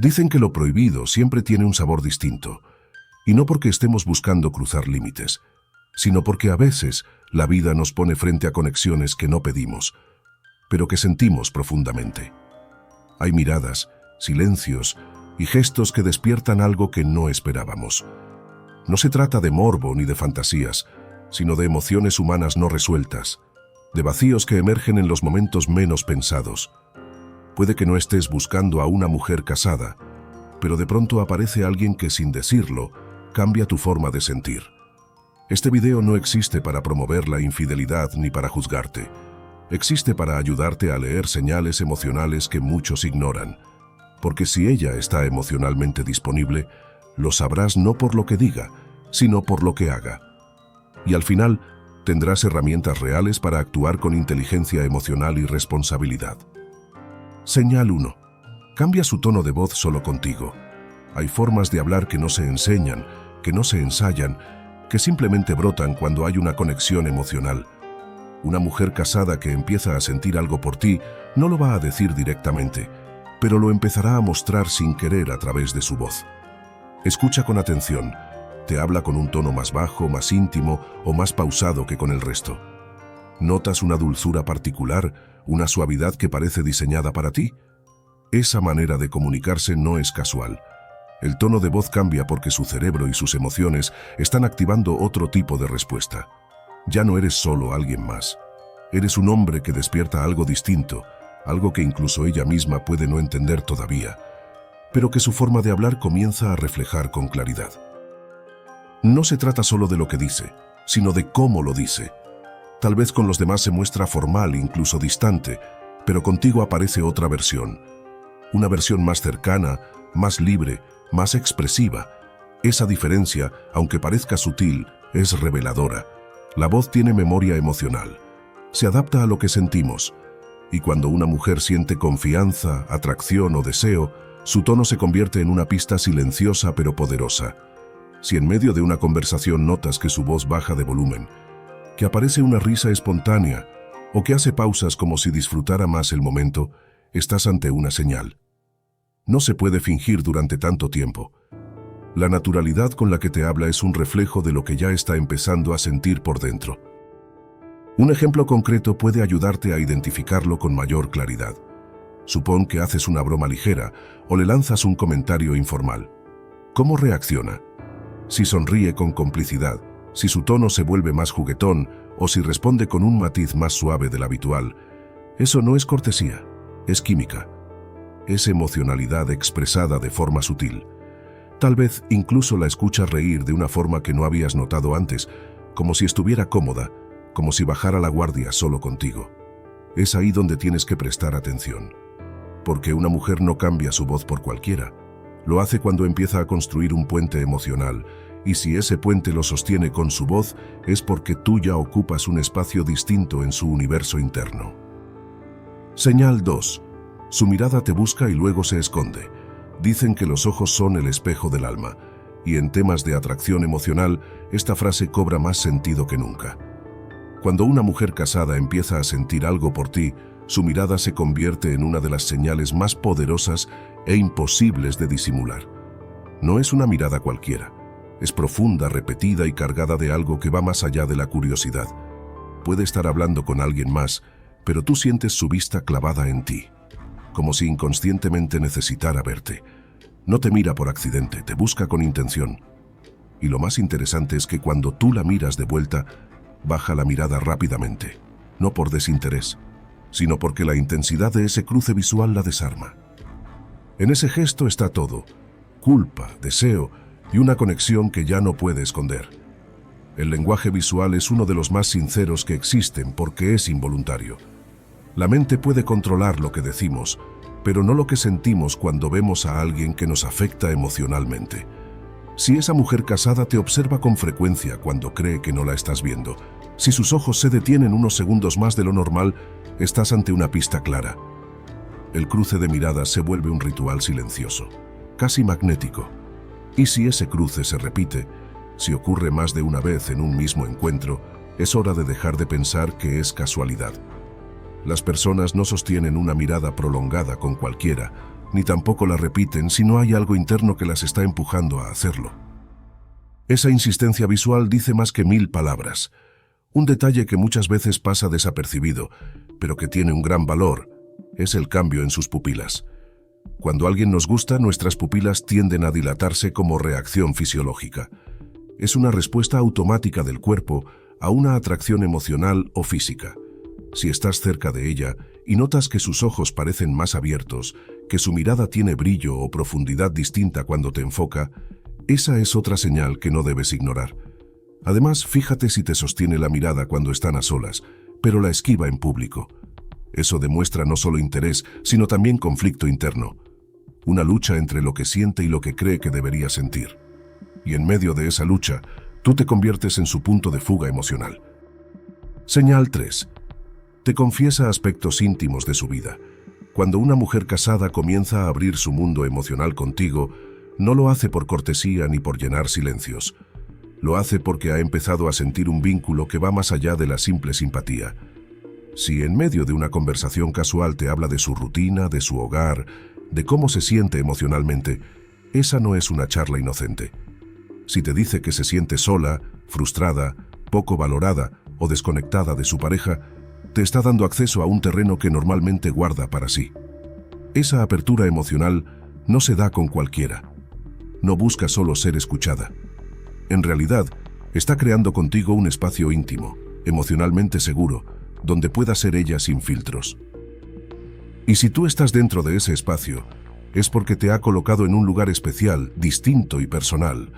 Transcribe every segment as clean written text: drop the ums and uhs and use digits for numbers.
Dicen que lo prohibido siempre tiene un sabor distinto, y no porque estemos buscando cruzar límites, sino porque a veces la vida nos pone frente a conexiones que no pedimos, pero que sentimos profundamente. Hay miradas, silencios y gestos que despiertan algo que no esperábamos. No se trata de morbo ni de fantasías, sino de emociones humanas no resueltas, de vacíos que emergen en los momentos menos pensados. Puede que no estés buscando a una mujer casada, pero de pronto aparece alguien que sin decirlo, cambia tu forma de sentir. Este video no existe para promover la infidelidad ni para juzgarte. Existe para ayudarte a leer señales emocionales que muchos ignoran. Porque si ella está emocionalmente disponible, lo sabrás no por lo que diga, sino por lo que haga. Y al final, tendrás herramientas reales para actuar con inteligencia emocional y responsabilidad. Señal 1. Cambia su tono de voz solo contigo. Hay formas de hablar que no se enseñan, que no se ensayan, que simplemente brotan cuando hay una conexión emocional. Una mujer casada que empieza a sentir algo por ti no lo va a decir directamente, pero lo empezará a mostrar sin querer a través de su voz. Escucha con atención. Te habla con un tono más bajo, más íntimo o más pausado que con el resto. ¿Notas una dulzura particular, una suavidad que parece diseñada para ti? Esa manera de comunicarse no es casual. El tono de voz cambia porque su cerebro y sus emociones están activando otro tipo de respuesta. Ya no eres solo alguien más. Eres un hombre que despierta algo distinto, algo que incluso ella misma puede no entender todavía, pero que su forma de hablar comienza a reflejar con claridad. No se trata solo de lo que dice, sino de cómo lo dice. Tal vez con los demás se muestra formal, incluso distante, pero contigo aparece otra versión. Una versión más cercana, más libre, más expresiva. Esa diferencia, aunque parezca sutil, es reveladora. La voz tiene memoria emocional. Se adapta a lo que sentimos. Y cuando una mujer siente confianza, atracción o deseo, su tono se convierte en una pista silenciosa pero poderosa. Si en medio de una conversación notas que su voz baja de volumen, que aparece una risa espontánea o que hace pausas como si disfrutara más el momento, estás ante una señal. No se puede fingir durante tanto tiempo. La naturalidad con la que te habla es un reflejo de lo que ya está empezando a sentir por dentro. Un ejemplo concreto puede ayudarte a identificarlo con mayor claridad. Supón que haces una broma ligera o le lanzas un comentario informal. ¿Cómo reacciona? Si sonríe con complicidad, si su tono se vuelve más juguetón o si responde con un matiz más suave del habitual, eso no es cortesía, es química. Es emocionalidad expresada de forma sutil. Tal vez incluso la escuchas reír de una forma que no habías notado antes, como si estuviera cómoda, como si bajara la guardia solo contigo. Es ahí donde tienes que prestar atención. Porque una mujer no cambia su voz por cualquiera. Lo hace cuando empieza a construir un puente emocional, y si ese puente lo sostiene con su voz, es porque tú ya ocupas un espacio distinto en su universo interno. Señal 2. Su mirada te busca y luego se esconde. Dicen que los ojos son el espejo del alma, y en temas de atracción emocional, esta frase cobra más sentido que nunca. Cuando una mujer casada empieza a sentir algo por ti, su mirada se convierte en una de las señales más poderosas e imposibles de disimular. No es una mirada cualquiera. Es profunda, repetida y cargada de algo que va más allá de la curiosidad. Puede estar hablando con alguien más, pero tú sientes su vista clavada en ti, como si inconscientemente necesitara verte. No te mira por accidente, te busca con intención. Y lo más interesante es que cuando tú la miras de vuelta, baja la mirada rápidamente, no por desinterés, sino porque la intensidad de ese cruce visual la desarma. En ese gesto está todo: culpa, deseo y una conexión que ya no puede esconder. El lenguaje visual es uno de los más sinceros que existen porque es involuntario. La mente puede controlar lo que decimos, pero no lo que sentimos cuando vemos a alguien que nos afecta emocionalmente. Si esa mujer casada te observa con frecuencia cuando cree que no la estás viendo, si sus ojos se detienen unos segundos más de lo normal, estás ante una pista clara. El cruce de miradas se vuelve un ritual silencioso, casi magnético. Y si ese cruce se repite, si ocurre más de una vez en un mismo encuentro, es hora de dejar de pensar que es casualidad. Las personas no sostienen una mirada prolongada con cualquiera, ni tampoco la repiten si no hay algo interno que las está empujando a hacerlo. Esa insistencia visual dice más que 1000 palabras. Un detalle que muchas veces pasa desapercibido, pero que tiene un gran valor, es el cambio en sus pupilas. Cuando alguien nos gusta, nuestras pupilas tienden a dilatarse como reacción fisiológica. Es una respuesta automática del cuerpo a una atracción emocional o física. Si estás cerca de ella y notas que sus ojos parecen más abiertos, que su mirada tiene brillo o profundidad distinta cuando te enfoca, esa es otra señal que no debes ignorar. Además, fíjate si te sostiene la mirada cuando están a solas, pero la esquiva en público. Eso demuestra no solo interés, sino también conflicto interno. Una lucha entre lo que siente y lo que cree que debería sentir. Y en medio de esa lucha, tú te conviertes en su punto de fuga emocional. Señal 3. Te confiesa aspectos íntimos de su vida. Cuando una mujer casada comienza a abrir su mundo emocional contigo, no lo hace por cortesía ni por llenar silencios. Lo hace porque ha empezado a sentir un vínculo que va más allá de la simple simpatía. Si en medio de una conversación casual te habla de su rutina, de su hogar, de cómo se siente emocionalmente, esa no es una charla inocente. Si te dice que se siente sola, frustrada, poco valorada o desconectada de su pareja, te está dando acceso a un terreno que normalmente guarda para sí. Esa apertura emocional no se da con cualquiera. No busca solo ser escuchada. En realidad, está creando contigo un espacio íntimo, emocionalmente seguro, donde pueda ser ella sin filtros. Y si tú estás dentro de ese espacio, es porque te ha colocado en un lugar especial, distinto y personal.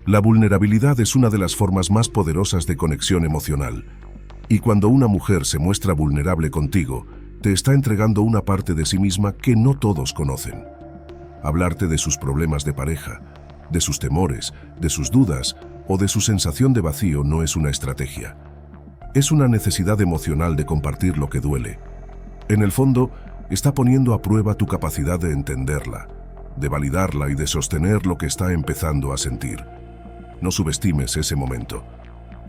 La vulnerabilidad es una de las formas más poderosas de conexión emocional. Y cuando una mujer se muestra vulnerable contigo, te está entregando una parte de sí misma que no todos conocen. Hablarte de sus problemas de pareja, de sus temores, de sus dudas o de su sensación de vacío no es una estrategia. Es una necesidad emocional de compartir lo que duele. En el fondo, está poniendo a prueba tu capacidad de entenderla, de validarla y de sostener lo que está empezando a sentir. No subestimes ese momento,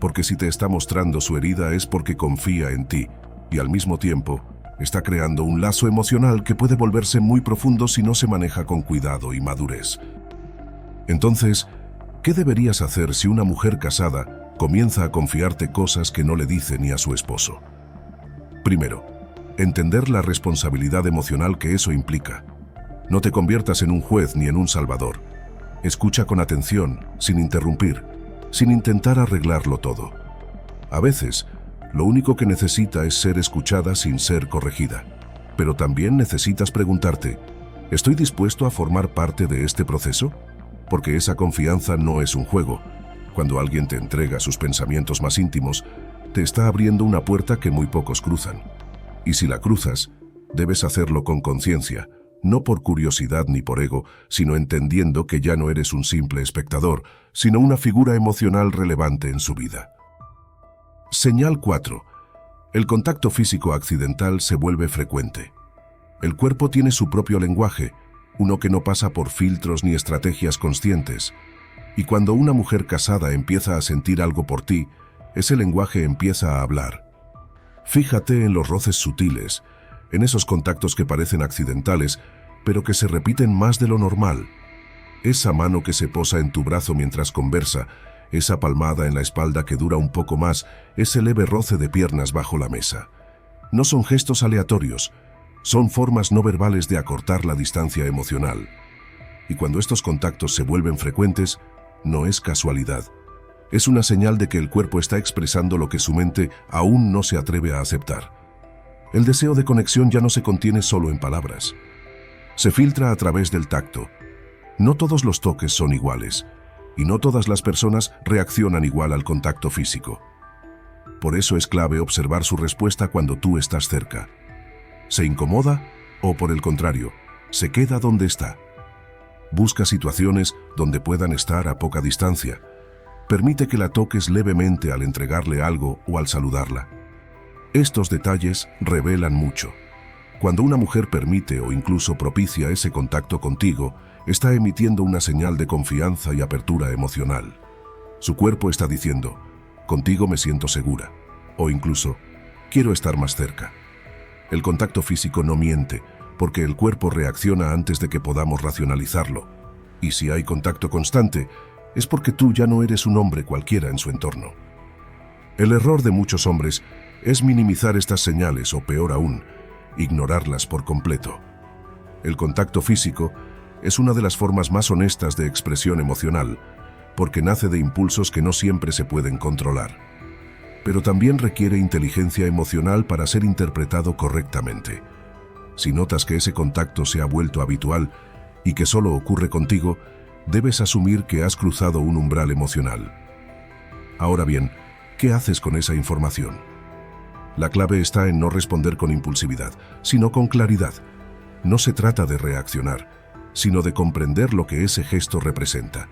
porque si te está mostrando su herida es porque confía en ti y al mismo tiempo está creando un lazo emocional que puede volverse muy profundo si no se maneja con cuidado y madurez. Entonces, ¿qué deberías hacer si una mujer casada comienza a confiarte cosas que no le dice ni a su esposo? Primero, entender la responsabilidad emocional que eso implica. No te conviertas en un juez ni en un salvador. Escucha con atención, sin interrumpir, sin intentar arreglarlo todo. A veces, lo único que necesita es ser escuchada sin ser corregida. Pero también necesitas preguntarte, ¿estoy dispuesto a formar parte de este proceso? Porque esa confianza no es un juego. Cuando alguien te entrega sus pensamientos más íntimos, te está abriendo una puerta que muy pocos cruzan. Y si la cruzas, debes hacerlo con conciencia, no por curiosidad ni por ego, sino entendiendo que ya no eres un simple espectador, sino una figura emocional relevante en su vida. Señal 4. El contacto físico accidental se vuelve frecuente. El cuerpo tiene su propio lenguaje, uno que no pasa por filtros ni estrategias conscientes. Y cuando una mujer casada empieza a sentir algo por ti, ese lenguaje empieza a hablar. Fíjate en los roces sutiles, en esos contactos que parecen accidentales, pero que se repiten más de lo normal. Esa mano que se posa en tu brazo mientras conversa, esa palmada en la espalda que dura un poco más, ese leve roce de piernas bajo la mesa. No son gestos aleatorios, son formas no verbales de acortar la distancia emocional. Y cuando estos contactos se vuelven frecuentes, no es casualidad. Es una señal de que el cuerpo está expresando lo que su mente aún no se atreve a aceptar. El deseo de conexión ya no se contiene solo en palabras. Se filtra a través del tacto. No todos los toques son iguales, y no todas las personas reaccionan igual al contacto físico. Por eso es clave observar su respuesta cuando tú estás cerca. ¿Se incomoda o, por el contrario, se queda donde está? Busca situaciones donde puedan estar a poca distancia. Permite que la toques levemente al entregarle algo o al saludarla. Estos detalles revelan mucho. Cuando una mujer permite o incluso propicia ese contacto contigo, está emitiendo una señal de confianza y apertura emocional. Su cuerpo está diciendo, contigo me siento segura, o incluso, quiero estar más cerca. El contacto físico no miente, porque el cuerpo reacciona antes de que podamos racionalizarlo. Y si hay contacto constante, es porque tú ya no eres un hombre cualquiera en su entorno. El error de muchos hombres es minimizar estas señales o, peor aún, ignorarlas por completo. El contacto físico es una de las formas más honestas de expresión emocional, porque nace de impulsos que no siempre se pueden controlar. Pero también requiere inteligencia emocional para ser interpretado correctamente. Si notas que ese contacto se ha vuelto habitual y que solo ocurre contigo, debes asumir que has cruzado un umbral emocional. Ahora bien, ¿qué haces con esa información? La clave está en no responder con impulsividad, sino con claridad. No se trata de reaccionar, sino de comprender lo que ese gesto representa.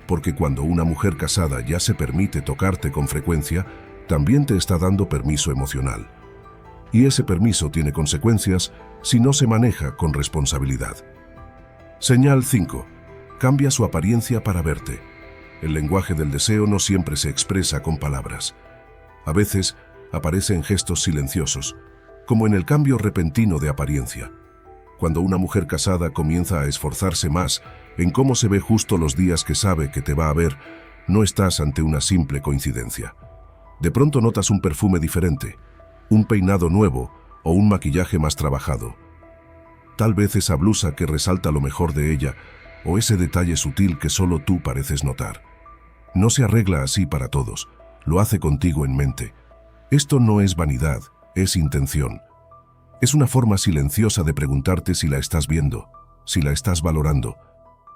Porque cuando una mujer casada ya se permite tocarte con frecuencia, también te está dando permiso emocional. Y ese permiso tiene consecuencias si no se maneja con responsabilidad. Señal 5. Cambia su apariencia para verte. El lenguaje del deseo no siempre se expresa con palabras. A veces aparece en gestos silenciosos, como en el cambio repentino de apariencia. Cuando una mujer casada comienza a esforzarse más en cómo se ve justo los días que sabe que te va a ver, no estás ante una simple coincidencia. De pronto notas un perfume diferente, un peinado nuevo o un maquillaje más trabajado. Tal vez esa blusa que resalta lo mejor de ella o ese detalle sutil que solo tú pareces notar. No se arregla así para todos, lo hace contigo en mente. Esto no es vanidad, es intención. Es una forma silenciosa de preguntarte si la estás viendo, si la estás valorando,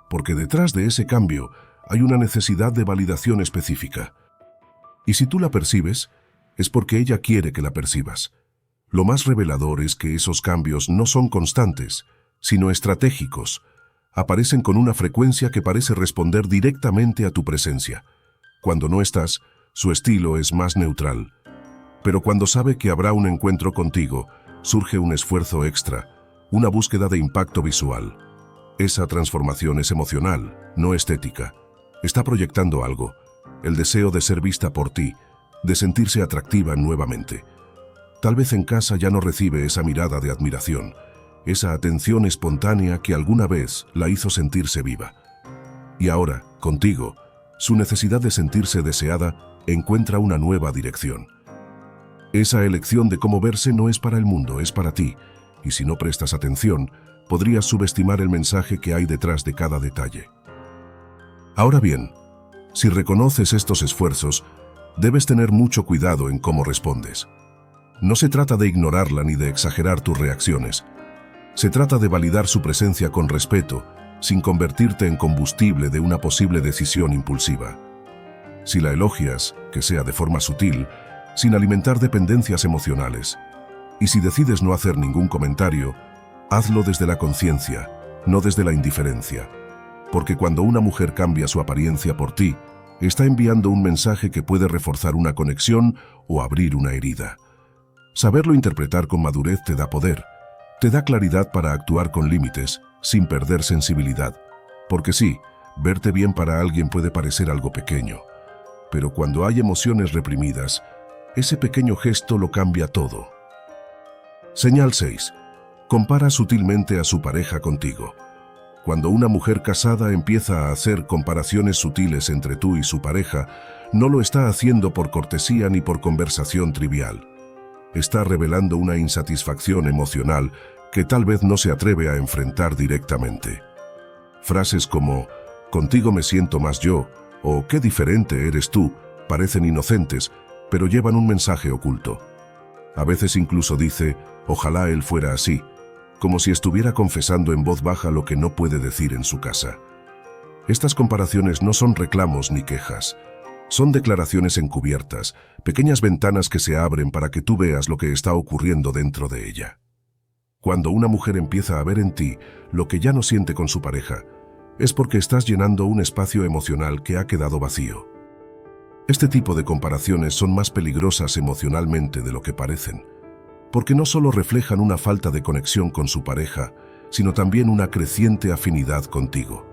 porque detrás de ese cambio hay una necesidad de validación específica. Y si tú la percibes, es porque ella quiere que la percibas. Lo más revelador es que esos cambios no son constantes, sino estratégicos. Aparecen con una frecuencia que parece responder directamente a tu presencia. Cuando no estás, su estilo es más neutral. Pero cuando sabe que habrá un encuentro contigo, surge un esfuerzo extra, una búsqueda de impacto visual. Esa transformación es emocional, no estética. Está proyectando algo, el deseo de ser vista por ti, de sentirse atractiva nuevamente. Tal vez en casa ya no recibe esa mirada de admiración, esa atención espontánea que alguna vez la hizo sentirse viva. Y ahora, contigo, su necesidad de sentirse deseada encuentra una nueva dirección. Esa elección de cómo verse no es para el mundo, es para ti, y si no prestas atención, podrías subestimar el mensaje que hay detrás de cada detalle. Ahora bien, si reconoces estos esfuerzos, debes tener mucho cuidado en cómo respondes. No se trata de ignorarla ni de exagerar tus reacciones. Se trata de validar su presencia con respeto, sin convertirte en combustible de una posible decisión impulsiva. Si la elogias, que sea de forma sutil, sin alimentar dependencias emocionales. Y si decides no hacer ningún comentario, hazlo desde la conciencia, no desde la indiferencia. Porque cuando una mujer cambia su apariencia por ti, está enviando un mensaje que puede reforzar una conexión o abrir una herida. Saberlo interpretar con madurez te da poder, te da claridad para actuar con límites, sin perder sensibilidad. Porque sí, verte bien para alguien puede parecer algo pequeño. Pero cuando hay emociones reprimidas, ese pequeño gesto lo cambia todo. Señal 6. Compara sutilmente a su pareja contigo. Cuando una mujer casada empieza a hacer comparaciones sutiles entre tú y su pareja, no lo está haciendo por cortesía ni por conversación trivial. Está revelando una insatisfacción emocional que tal vez no se atreve a enfrentar directamente. Frases como, contigo me siento más yo, o qué diferente eres tú, parecen inocentes, pero llevan un mensaje oculto. A veces incluso dice, ojalá él fuera así, como si estuviera confesando en voz baja lo que no puede decir en su casa. Estas comparaciones no son reclamos ni quejas. Son declaraciones encubiertas, pequeñas ventanas que se abren para que tú veas lo que está ocurriendo dentro de ella. Cuando una mujer empieza a ver en ti lo que ya no siente con su pareja, es porque estás llenando un espacio emocional que ha quedado vacío. Este tipo de comparaciones son más peligrosas emocionalmente de lo que parecen, porque no solo reflejan una falta de conexión con su pareja, sino también una creciente afinidad contigo.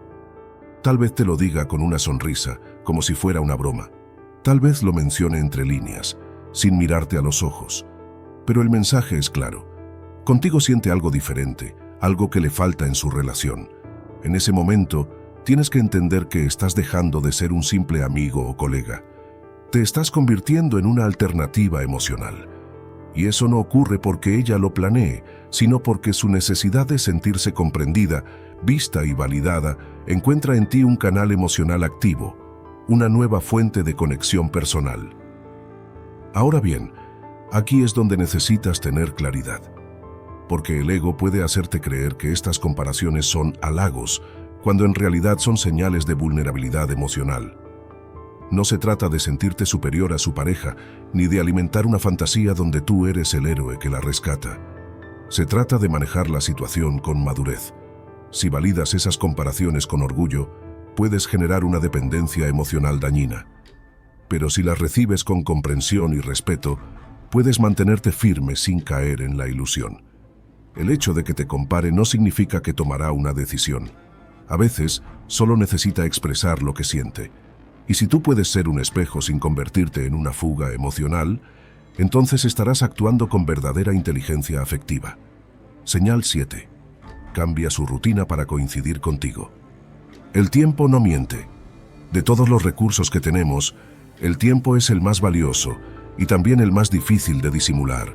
Tal vez te lo diga con una sonrisa, como si fuera una broma. Tal vez lo mencione entre líneas, sin mirarte a los ojos. Pero el mensaje es claro. Contigo siente algo diferente, algo que le falta en su relación. En ese momento, tienes que entender que estás dejando de ser un simple amigo o colega. Te estás convirtiendo en una alternativa emocional. Y eso no ocurre porque ella lo planee, sino porque su necesidad de sentirse comprendida, vista y validada encuentra en ti un canal emocional activo, una nueva fuente de conexión personal. Ahora bien, aquí es donde necesitas tener claridad, porque el ego puede hacerte creer que estas comparaciones son halagos, cuando en realidad son señales de vulnerabilidad emocional. No se trata de sentirte superior a su pareja, ni de alimentar una fantasía donde tú eres el héroe que la rescata. Se trata de manejar la situación con madurez. Si validas esas comparaciones con orgullo, puedes generar una dependencia emocional dañina. Pero si las recibes con comprensión y respeto, puedes mantenerte firme sin caer en la ilusión. El hecho de que te compare no significa que tomará una decisión. A veces, solo necesita expresar lo que siente. Y si tú puedes ser un espejo sin convertirte en una fuga emocional, entonces estarás actuando con verdadera inteligencia afectiva. Señal 7. Cambia su rutina para coincidir contigo. El tiempo no miente. De todos los recursos que tenemos, el tiempo es el más valioso y también el más difícil de disimular.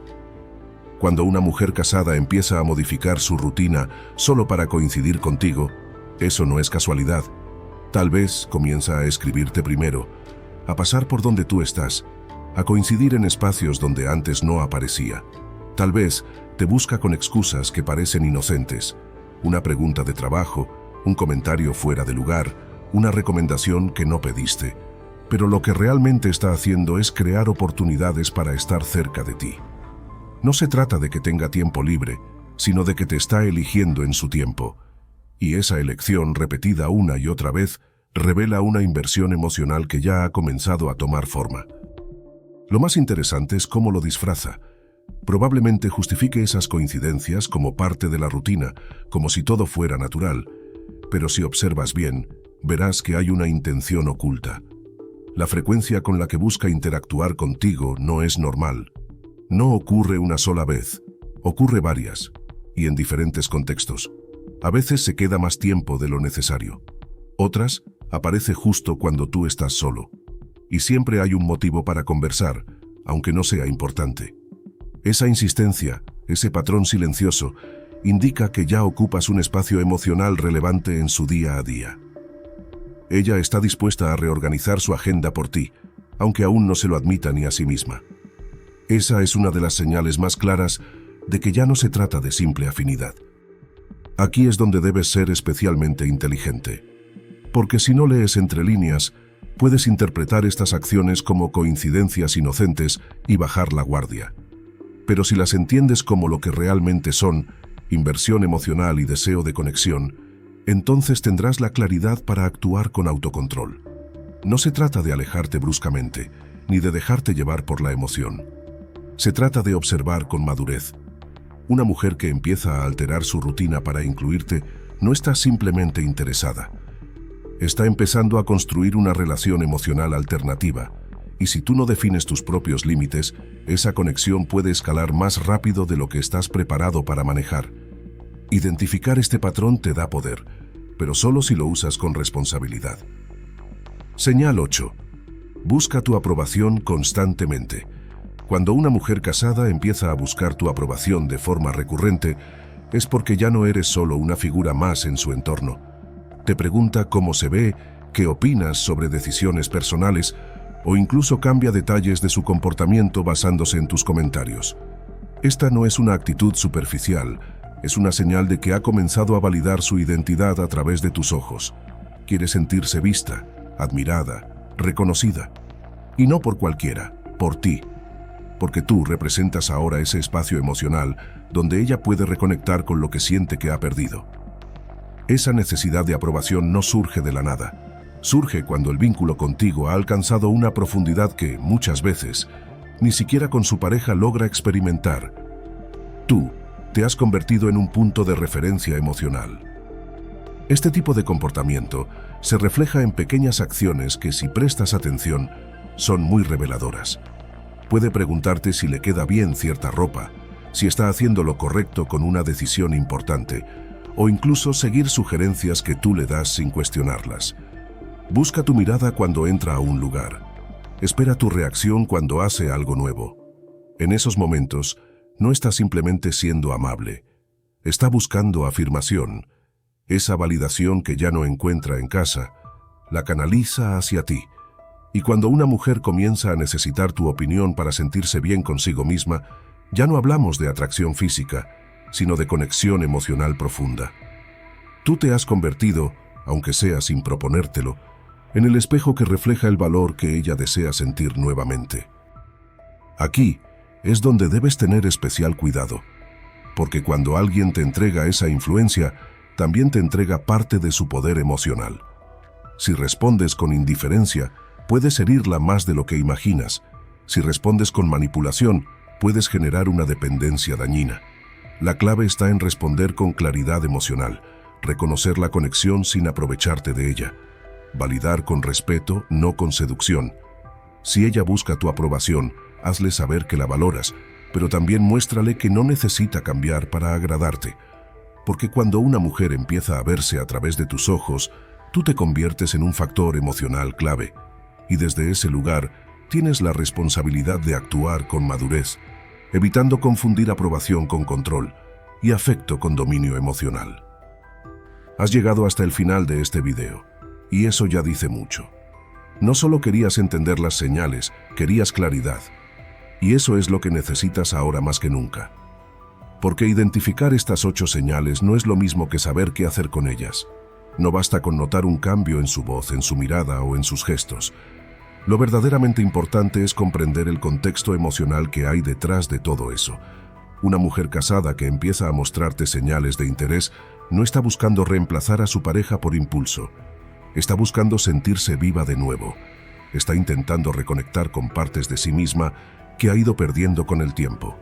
Cuando una mujer casada empieza a modificar su rutina solo para coincidir contigo, eso no es casualidad. Tal vez comienza a escribirte primero, a pasar por donde tú estás, a coincidir en espacios donde antes no aparecía. Tal vez te busca con excusas que parecen inocentes, una pregunta de trabajo, un comentario fuera de lugar, una recomendación que no pediste. Pero lo que realmente está haciendo es crear oportunidades para estar cerca de ti. No se trata de que tenga tiempo libre, sino de que te está eligiendo en su tiempo. Y esa elección repetida una y otra vez revela una inversión emocional que ya ha comenzado a tomar forma. Lo más interesante es cómo lo disfraza. Probablemente justifique esas coincidencias como parte de la rutina, como si todo fuera natural. Pero si observas bien, verás que hay una intención oculta. La frecuencia con la que busca interactuar contigo no es normal. No ocurre una sola vez, ocurre varias, y en diferentes contextos. A veces se queda más tiempo de lo necesario. Otras, aparece justo cuando tú estás solo. Y siempre hay un motivo para conversar, aunque no sea importante. Esa insistencia, ese patrón silencioso, indica que ya ocupas un espacio emocional relevante en su día a día. Ella está dispuesta a reorganizar su agenda por ti, aunque aún no se lo admita ni a sí misma. Esa es una de las señales más claras de que ya no se trata de simple afinidad. Aquí es donde debes ser especialmente inteligente, porque si no lees entre líneas, puedes interpretar estas acciones como coincidencias inocentes y bajar la guardia. Pero si las entiendes como lo que realmente son, inversión emocional y deseo de conexión, entonces tendrás la claridad para actuar con autocontrol. No se trata de alejarte bruscamente, ni de dejarte llevar por la emoción. Se trata de observar con madurez. Una mujer que empieza a alterar su rutina para incluirte no está simplemente interesada. Está empezando a construir una relación emocional alternativa, y si tú no defines tus propios límites, esa conexión puede escalar más rápido de lo que estás preparado para manejar. Identificar este patrón te da poder, pero solo si lo usas con responsabilidad. Señal 8. Busca tu aprobación constantemente. Cuando una mujer casada empieza a buscar tu aprobación de forma recurrente, es porque ya no eres solo una figura más en su entorno. Te pregunta cómo se ve, qué opinas sobre decisiones personales, o incluso cambia detalles de su comportamiento basándose en tus comentarios. Esta no es una actitud superficial, es una señal de que ha comenzado a validar su identidad a través de tus ojos. Quiere sentirse vista, admirada, reconocida. Y no por cualquiera, por ti. Porque tú representas ahora ese espacio emocional donde ella puede reconectar con lo que siente que ha perdido. Esa necesidad de aprobación no surge de la nada. Surge cuando el vínculo contigo ha alcanzado una profundidad que, muchas veces, ni siquiera con su pareja logra experimentar. Tú te has convertido en un punto de referencia emocional. Este tipo de comportamiento se refleja en pequeñas acciones que, si prestas atención, son muy reveladoras. Puede preguntarte si le queda bien cierta ropa, si está haciendo lo correcto con una decisión importante, o incluso seguir sugerencias que tú le das sin cuestionarlas. Busca tu mirada cuando entra a un lugar. Espera tu reacción cuando hace algo nuevo. En esos momentos, no está simplemente siendo amable. Está buscando afirmación. Esa validación que ya no encuentra en casa, la canaliza hacia ti. Y cuando una mujer comienza a necesitar tu opinión para sentirse bien consigo misma, ya no hablamos de atracción física, sino de conexión emocional profunda. Tú te has convertido, aunque sea sin proponértelo, en el espejo que refleja el valor que ella desea sentir nuevamente. Aquí es donde debes tener especial cuidado, porque cuando alguien te entrega esa influencia, también te entrega parte de su poder emocional. Si respondes con indiferencia, puedes herirla más de lo que imaginas. Si respondes con manipulación, puedes generar una dependencia dañina. La clave está en responder con claridad emocional, reconocer la conexión sin aprovecharte de ella, validar con respeto, no con seducción. Si ella busca tu aprobación, hazle saber que la valoras, pero también muéstrale que no necesita cambiar para agradarte. Porque cuando una mujer empieza a verse a través de tus ojos, tú te conviertes en un factor emocional clave. Y desde ese lugar, tienes la responsabilidad de actuar con madurez, evitando confundir aprobación con control y afecto con dominio emocional. Has llegado hasta el final de este video, y eso ya dice mucho. No solo querías entender las señales, querías claridad. Y eso es lo que necesitas ahora más que nunca. Porque identificar estas 8 señales no es lo mismo que saber qué hacer con ellas. No basta con notar un cambio en su voz, en su mirada o en sus gestos. Lo verdaderamente importante es comprender el contexto emocional que hay detrás de todo eso. Una mujer casada que empieza a mostrarte señales de interés no está buscando reemplazar a su pareja por impulso. Está buscando sentirse viva de nuevo. Está intentando reconectar con partes de sí misma que ha ido perdiendo con el tiempo.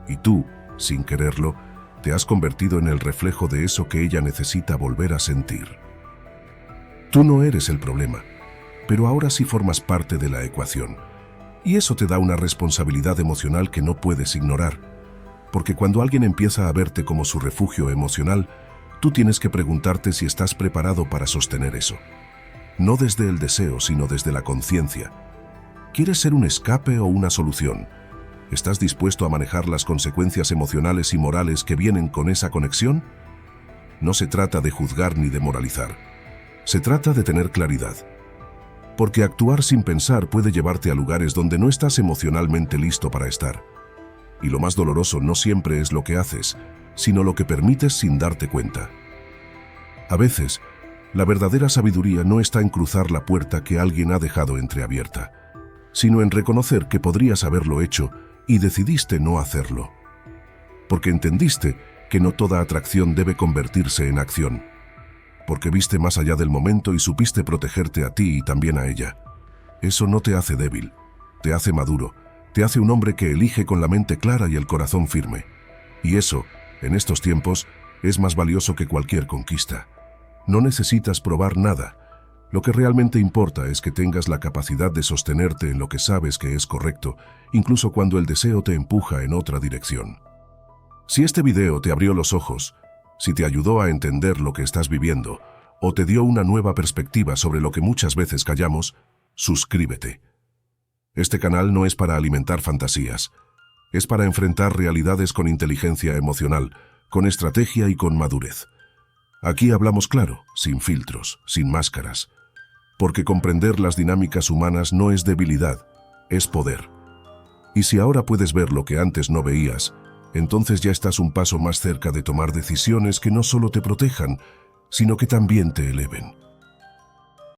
Y tú, sin quererlo, te has convertido en el reflejo de eso que ella necesita volver a sentir. Tú no eres el problema, pero ahora sí formas parte de la ecuación. Y eso te da una responsabilidad emocional que no puedes ignorar. Porque cuando alguien empieza a verte como su refugio emocional, tú tienes que preguntarte si estás preparado para sostener eso. No desde el deseo, sino desde la conciencia. ¿Quieres ser un escape o una solución? ¿Estás dispuesto a manejar las consecuencias emocionales y morales que vienen con esa conexión? No se trata de juzgar ni de moralizar. Se trata de tener claridad. Porque actuar sin pensar puede llevarte a lugares donde no estás emocionalmente listo para estar. Y lo más doloroso no siempre es lo que haces, sino lo que permites sin darte cuenta. A veces, la verdadera sabiduría no está en cruzar la puerta que alguien ha dejado entreabierta, sino en reconocer que podrías haberlo hecho y decidiste no hacerlo. Porque entendiste que no toda atracción debe convertirse en acción. Porque viste más allá del momento y supiste protegerte a ti y también a ella. Eso no te hace débil, te hace maduro, te hace un hombre que elige con la mente clara y el corazón firme. Y eso, en estos tiempos, es más valioso que cualquier conquista. No necesitas probar nada. Lo que realmente importa es que tengas la capacidad de sostenerte en lo que sabes que es correcto, incluso cuando el deseo te empuja en otra dirección. Si este video te abrió los ojos, si te ayudó a entender lo que estás viviendo, o te dio una nueva perspectiva sobre lo que muchas veces callamos, suscríbete. Este canal no es para alimentar fantasías, es para enfrentar realidades con inteligencia emocional, con estrategia y con madurez. Aquí hablamos claro, sin filtros, sin máscaras. Porque comprender las dinámicas humanas no es debilidad, es poder. Y si ahora puedes ver lo que antes no veías, entonces ya estás un paso más cerca de tomar decisiones que no solo te protejan, sino que también te eleven.